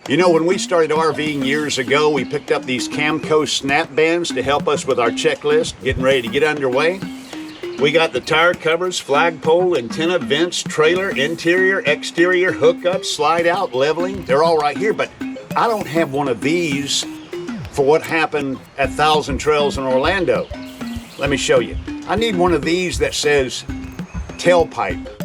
You know, when we started RVing years ago, we picked up these Camco snap bands to help us with our checklist, getting ready to get underway. We got the tire covers, flagpole, antenna, vents, trailer, interior, exterior, hookup, slide out, leveling. They're all right here, but I don't have one of these for what happened at Thousand Trails in Orlando. Let me show you. I need one of these that says Tailpipe.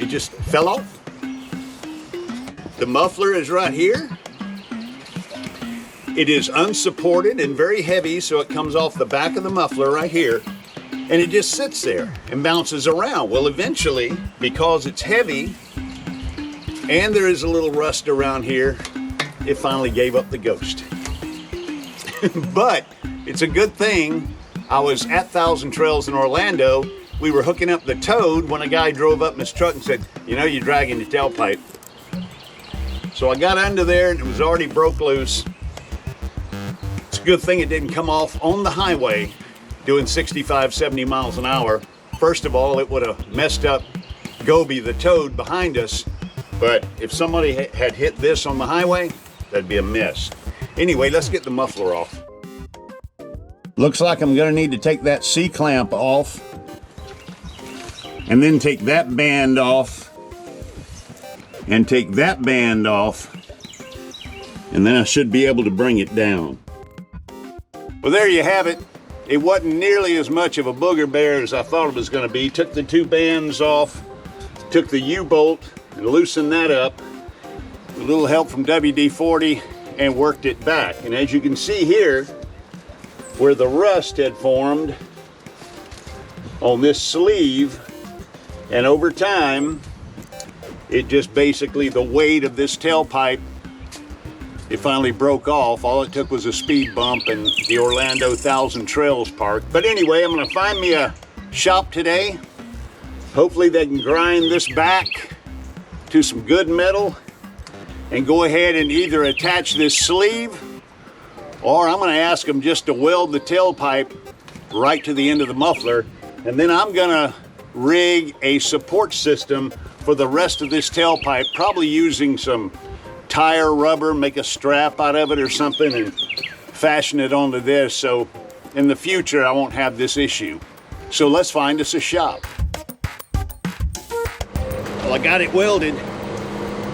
It just fell off. The muffler is right here. It is unsupported and very heavy, so it comes off the back of the muffler right here, and it just sits there and bounces around. Well, eventually, because it's heavy and there is a little rust around here, it finally gave up the ghost. But it's a good thing I was at Thousand Trails in Orlando. We were hooking up the Toad when a guy drove up in his truck and said, "You know, you're dragging the tailpipe." So I got under there and it was already broke loose. It's a good thing it didn't come off on the highway doing 65, 70 miles an hour. First of all, it would have messed up Gobi the Toad behind us. But if somebody had hit this on the highway, that'd be a mess. Anyway, let's get the muffler off. Looks like I'm gonna need to take that C-clamp off, and then take that band off, and take that band off, and then I should be able to bring it down. Well, there you have it. It wasn't nearly as much of a booger bear as I thought it was gonna be. Took the two bands off, took the U-bolt and loosened that up, with a little help from WD-40, and worked it back. And as you can see here, where the rust had formed on this sleeve, and over time, it just basically, the weight of this tailpipe, it finally broke off. All it took was a speed bump in the Orlando Thousand Trails Park. But anyway, I'm gonna find me a shop today. Hopefully they can grind this back to some good metal and go ahead and either attach this sleeve, or I'm gonna ask them just to weld the tailpipe right to the end of the muffler, and then I'm gonna rig a support system for the rest of this tailpipe, probably using some tire rubber, make a strap out of it or something and fashion it onto this, so in the future I won't have this issue. So let's find us a shop. Well, I got it welded.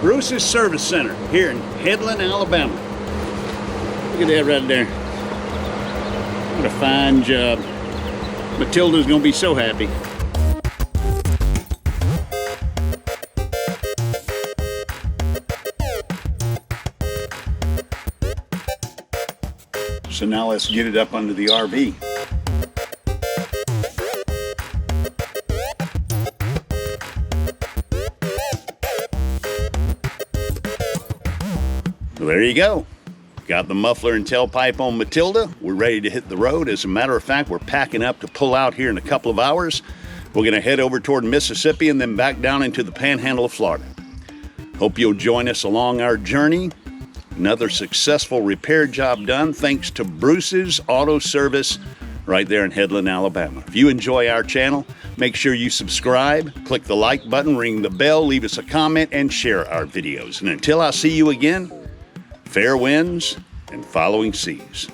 Bruce's Service Center here in Headland, Alabama. Look at that right there. What a fine job. Matilda's gonna be so happy. So now let's get it up under the RV. Well, there you go. Got the muffler and tailpipe on Matilda. We're ready to hit the road. As a matter of fact, we're packing up to pull out here in a couple of hours. We're gonna head over toward Mississippi and then back down into the panhandle of Florida. Hope you'll join us along our journey. Another successful repair job done thanks to Bruce's Auto Service right there in Headland, Alabama. If you enjoy our channel, make sure you subscribe, click the like button, ring the bell, leave us a comment, and share our videos. And until I see you again, fair winds and following seas.